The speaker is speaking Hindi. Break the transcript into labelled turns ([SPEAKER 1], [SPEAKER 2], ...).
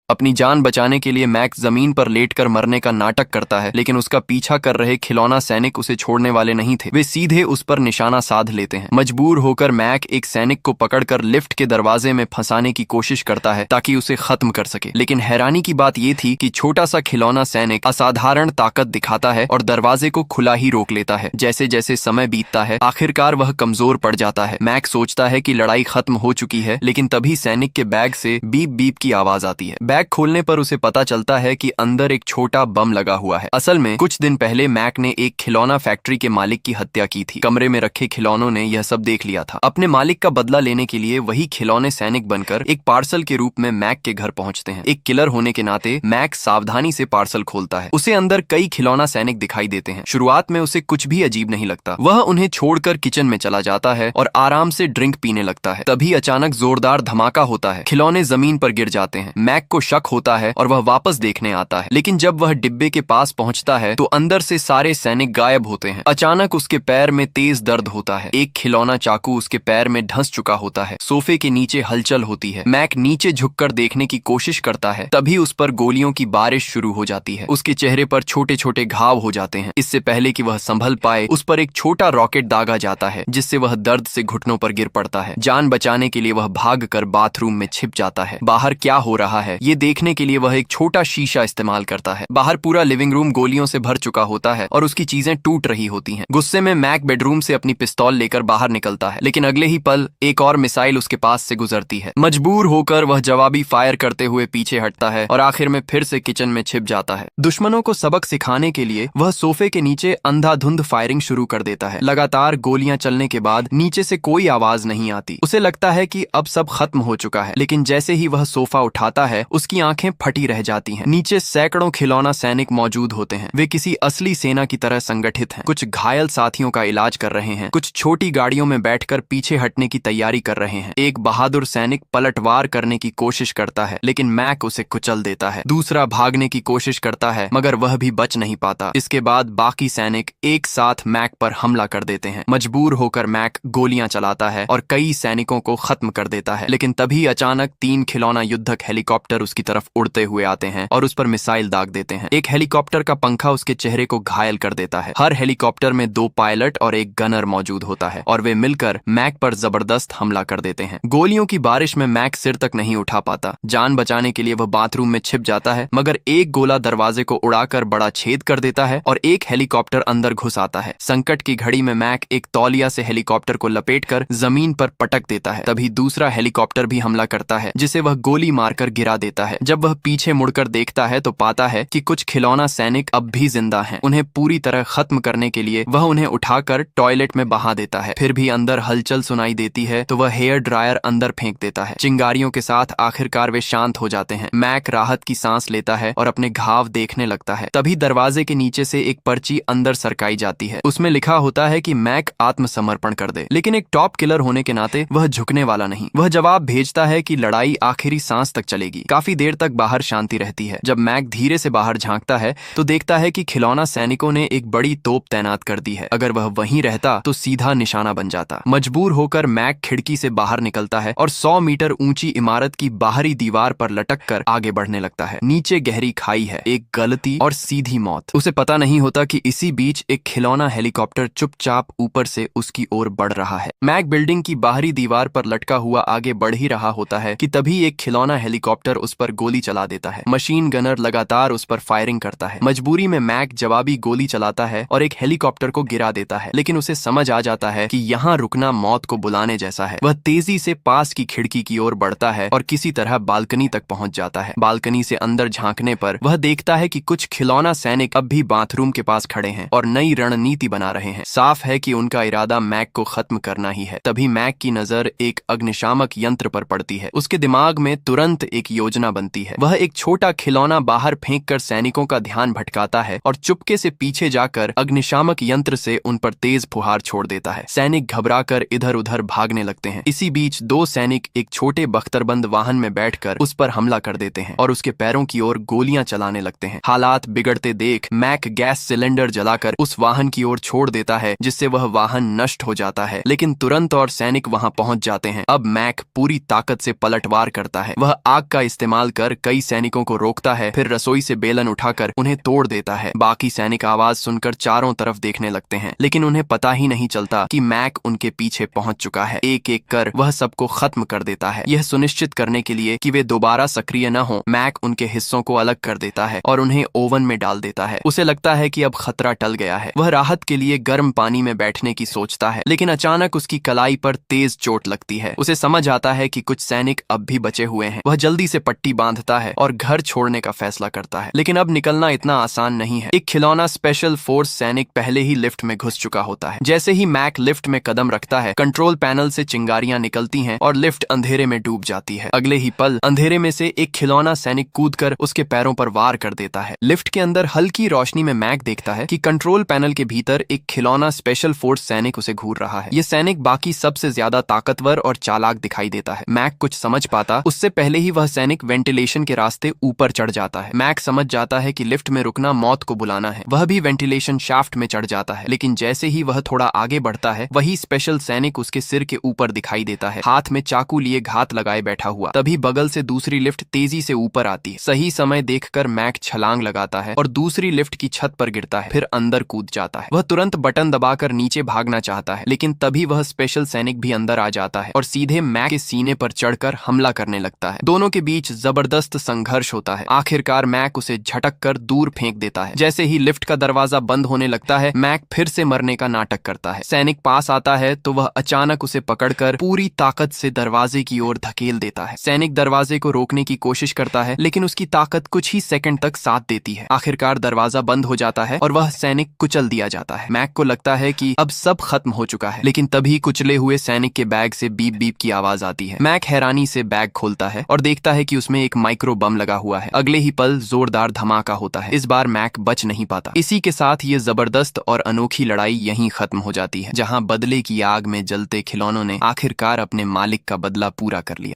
[SPEAKER 1] अपनी जान बचाने के लिए मैक जमीन पर लेटकर मरने का नाटक करता है, लेकिन उसका पीछा कर रहे खिलौना सैनिक उसे छोड़ने वाले नहीं थे। वे सीधे उस पर निशाना साध लेते हैं। मजबूर होकर मैक एक सैनिक को पकड़कर लिफ्ट के दरवाजे में फंसाने की कोशिश करता है ताकि उसे खत्म कर सके, लेकिन हैरानी की बात यह थी कि छोटा सा खिलौना सैनिक असाधारण ताकत दिखाता है और दरवाजे को खुला ही रोक लेता है। जैसे जैसे समय बीतता है आखिरकार वह कमजोर पड़ जाता है। मैक सोचता है कि लड़ाई खत्म हो चुकी है, लेकिन तभी सैनिक के बैग से बीप बीप की आवाज आती है। बैग खोलने पर उसे पता चलता है कि अंदर एक छोटा बम लगा हुआ है। असल में कुछ दिन पहले मैक ने एक खिलौना फैक्ट्री के मालिक की हत्या की थी। कमरे में रखे खिलौनों ने यह सब देख लिया था। अपने मालिक का बदला लेने के लिए वही खिलौने सैनिक बनकर एक पार्सल के रूप में मैक के घर पहुंचते हैं। एक किलर होने के नाते मैक सावधानी से पार्सल खोलता है। उसे अंदर कई खिलौना सैनिक दिखाई देते हैं। शुरुआत में उसे कुछ भी अजीब नहीं लगता। वह उन्हें छोड़कर किचन में चला जाता है और आराम से ड्रिंक पीने लगता है। तभी अचानक जोरदार धमाका होता है। खिलौने जमीन पर गिर जाते हैं। मैक को शक होता है और वह वापस देखने आता है, लेकिन जब वह डिब्बे के पास पहुंचता है तो अंदर से सारे सैनिक गायब होते हैं। अचानक उसके पैर में तेज दर्द होता है। एक खिलौना चाकू उसके पैर में धंस चुका होता है। सोफे के नीचे हलचल होती है। मैक नीचे झुककर देखने की कोशिश करता है, तभी उस पर गोलियों की बारिश शुरू हो जाती है। उसके चेहरे पर छोटे छोटे घाव हो जाते हैं। इससे पहले कि वह संभल पाए उस पर एक छोटा रॉकेट दागा जाता है, जिससे वह दर्द से घुटनों पर गिर पड़ता है। जान बचाने के लिए वह भागकर बाथरूम में छिप जाता है। बाहर क्या हो रहा है ये देखने के लिए वह एक छोटा शीशा इस्तेमाल करता है। बाहर पूरा लिविंग रूम गोलियों से भर चुका होता है और उसकी चीजें टूट रही होती हैं। गुस्से में मैक बेडरूम से अपनी पिस्तौल लेकर बाहर निकलता है, लेकिन अगले ही पल एक और मिसाइल उसके पास से गुजरती है। मजबूर होकर वह जवाबी फायर करते हुए पीछे हटता है और आखिर में फिर से किचन में छिप जाता है। दुश्मनों को सबक सिखाने के लिए वह सोफे के नीचे अंधाधुंध फायरिंग शुरू कर देता है। लगातार गोलियां चलने के बाद नीचे से कोई आवाज नहीं आती। उसे लगता है कि अब सब खत्म हो चुका है, लेकिन जैसे ही वह सोफा उठाता है उसकी आंखें फटी रह जाती हैं। नीचे सैकड़ों खिलौना सैनिक मौजूद होते हैं। वे किसी असली सेना की तरह संगठित हैं। कुछ घायल साथियों का इलाज कर रहे हैं, कुछ छोटी गाड़ियों में बैठकर पीछे हटने की तैयारी कर रहे हैं। एक बहादुर सैनिक पलटवार करने की कोशिश करता है, लेकिन मैक उसे कुचल देता है। दूसरा भागने की कोशिश करता है, मगर वह भी बच नहीं पाता। इसके बाद बाकी सैनिक एक साथ मैक पर हमला कर देते हैं। मजबूर होकर मैक गोलियां चलाता है और कई सैनिकों को खत्म कर देता है, लेकिन तभी अचानक 3 खिलौना युद्धक हेलीकॉप्टर उसकी तरफ उड़ते हुए आते हैं और उस पर मिसाइल दाग देते हैं। एक हेलीकॉप्टर का पंखा उसके चेहरे को घायल कर देता है। हर हेलीकॉप्टर में 2 पायलट और एक गनर मौजूद होता है और वे मिलकर मैक पर जबरदस्त हमला कर देते हैं। गोलियों की बारिश में मैक सिर तक नहीं उठा पाता। जान बचाने के लिए वह बाथरूम में छिप जाता है, मगर एक गोला दरवाजे को उड़ाकर बड़ा छेद कर देता है और एक हेलीकॉप्टर अंदर घुस आता है। संकट की घड़ी में मैक एक तौलिया से हेलीकॉप्टर को लपेटकर जमीन पर पटक देता है। तभी दूसरा हेलीकॉप्टर भी हमला करता है, जिसे वह गोली मारकर गिरा देता है। जब वह पीछे मुड़कर देखता है तो पाता है कि कुछ खिलौना सैनिक अब भी जिंदा हैं। उन्हें पूरी तरह खत्म करने के लिए वह उन्हें उठाकर टॉयलेट में बहा देता है। फिर भी अंदर हलचल सुनाई देती है तो वह हेयर ड्रायर अंदर फेंक देता है। चिंगारियों के साथ आखिरकार वे शांत हो जाते हैं। मैक राहत की सांस लेता है और अपने घाव देखने लगता है। तभी दरवाजे के नीचे से एक पर्ची अंदर सरकाई जाती है। उसमें लिखा होता है कि मैक आत्मसमर्पण कर दे, लेकिन एक टॉप किलर होने के नाते वह झुकने वाला नहीं। वह जवाब भेजता है कि लड़ाई आखिरी सांस तक चलेगी। काफी देर तक बाहर शांति रहती है। जब मैक धीरे से बाहर झांकता है तो देखता है कि खिलौना सैनिकों ने एक बड़ी तोप तैनात कर दी है। अगर वह वहीं रहता तो सीधा निशाना बन जाता। मजबूर होकर मैक खिड़की से बाहर निकलता है और 100 मीटर ऊंची इमारत की बाहरी दीवार पर लटककर आगे बढ़ने लगता है। नीचे गहरी खाई है, एक गलती और सीधी मौत। उसे पता नहीं होता कि इसी बीच एक खिलौना हेलीकॉप्टर चुपचाप ऊपर से उसकी ओर बढ़ रहा है। मैक बिल्डिंग की बाहरी दीवार पर लटका हुआ आगे बढ़ ही रहा होता है कि तभी एक खिलौना हेलीकॉप्टर उस पर गोली चला देता है। मशीन गनर लगातार उस पर फायरिंग करता है। मजबूरी में मैक जवाबी गोली चलाता है और एक हेलीकॉप्टर को गिरा देता है, लेकिन उसे समझ आ जाता है कि यहाँ रुकना मौत को बुलाने जैसा है। वह तेजी से पास की खिड़की की ओर बढ़ता है और किसी तरह बालकनी तक पहुंच जाता है। बालकनी से अंदर झांकने पर वह देखता है कि कुछ खिलौना सैनिक अब भी बाथरूम के पास खड़े हैं और नई रणनीति बना रहे हैं। साफ है कि उनका इरादा मैक को खत्म करना ही है। तभी मैक की नजर एक अग्निशामक यंत्र पर पड़ती है। उसके दिमाग में तुरंत एक योजना बनती है। वह एक छोटा खिलौना बाहर फेंककर सैनिकों का ध्यान भटकाता है और चुपके से पीछे जाकर अग्निशामक यंत्र से उन पर तेज फुहार छोड़ देता है। सैनिक घबराकर इधर उधर भागने लगते हैं। इसी बीच 2 सैनिक एक छोटे बख्तरबंद वाहन में बैठकर उस पर हमला कर देते हैं और उसके पैरों की ओर गोलियां चलाने लगते हैं। हालात बिगड़ते देख मैक गैस सिलेंडर जलाकर उस वाहन की ओर छोड़ देता है, जिससे वह वाहन नष्ट हो जाता है। लेकिन तुरंत और सैनिक वहां पहुंच जाते हैं। अब मैक पूरी ताकत से पलटवार करता है। वह आग का इस्तेमाल इस्तेमाल कर कई सैनिकों को रोकता है, फिर रसोई से बेलन उठाकर उन्हें तोड़ देता है। बाकी सैनिक आवाज सुनकर चारों तरफ देखने लगते हैं, लेकिन उन्हें पता ही नहीं चलता कि मैक उनके पीछे पहुंच चुका है। एक एक कर वह सबको खत्म कर देता है। यह सुनिश्चित करने के लिए कि वे दोबारा सक्रिय न हो, मैक उनके हिस्सों को अलग कर देता है और उन्हें ओवन में डाल देता है। उसे लगता है कि अब खतरा टल गया है। वह राहत के लिए गर्म पानी में बैठने की सोचता है, लेकिन अचानक उसकी कलाई पर तेज चोट लगती है। उसे समझ आता है कि कुछ सैनिक अब भी बचे हुए हैं। वह जल्दी से पट्टी बांधता है और घर छोड़ने का फैसला करता है, लेकिन अब निकलना इतना आसान नहीं है। एक खिलौना स्पेशल फोर्स सैनिक पहले ही लिफ्ट में घुस चुका होता है। जैसे ही मैक लिफ्ट में कदम रखता है, कंट्रोल पैनल से चिंगारियां निकलती हैं और लिफ्ट अंधेरे में डूब जाती है। अगले ही पल अंधेरे में से एक खिलौना सैनिक कूदकर उसके पैरों पर वार कर देता है। लिफ्ट के अंदर हल्की रोशनी में मैक देखता है कि कंट्रोल पैनल के भीतर एक खिलौना स्पेशल फोर्स सैनिक उसे घूर रहा है। ये सैनिक बाकी सबसे ज्यादा ताकतवर और चालाक दिखाई देता है। मैक कुछ समझ पाता उससे पहले ही वह सैनिक वेंटिलेशन के रास्ते ऊपर चढ़ जाता है। मैक समझ जाता है कि लिफ्ट में रुकना मौत को बुलाना है। वह भी वेंटिलेशन शाफ्ट में चढ़ जाता है, लेकिन जैसे ही वह थोड़ा आगे बढ़ता है, वही स्पेशल सैनिक उसके सिर के ऊपर दिखाई देता है, हाथ में चाकू लिए घात लगाए बैठा हुआ। तभी बगल से दूसरी लिफ्ट तेजी से ऊपर आती है। सही समय देखकर मैक छलांग लगाता है और दूसरी लिफ्ट की छत पर गिरता है, फिर अंदर कूद जाता है। वह तुरंत बटन दबाकर नीचे भागना चाहता है, लेकिन तभी वह स्पेशल सैनिक भी अंदर आ जाता है और सीधे मैक के सीने पर चढ़कर हमला करने लगता है। दोनों के बीच जबरदस्त संघर्ष होता है। आखिरकार मैक उसे झटक कर दूर फेंक देता है। जैसे ही लिफ्ट का दरवाजा बंद होने लगता है, मैक फिर से मरने का नाटक करता है। सैनिक पास आता है तो वह अचानक उसे पकड़कर पूरी ताकत से दरवाजे की ओर धकेल देता है। सैनिक दरवाजे को रोकने की कोशिश करता है, लेकिन उसकी ताकत कुछ ही सेकंड तक साथ देती है। आखिरकार दरवाजा बंद हो जाता है और वह सैनिक कुचल दिया जाता है। मैक को लगता है कि अब सब खत्म हो चुका है, लेकिन तभी कुचले हुए सैनिक के बैग से बीप बीप की आवाज आती है। मैक हैरानी से बैग खोलता है और देखता है कि उसमें एक माइक्रो बम लगा हुआ है। अगले ही पल जोरदार धमाका होता है। इस बार मैक बच नहीं पाता। इसी के साथ ये जबरदस्त और अनोखी लड़ाई यहीं खत्म हो जाती है, जहां बदले की आग में जलते खिलौनों ने आखिरकार अपने मालिक का बदला पूरा कर लिया।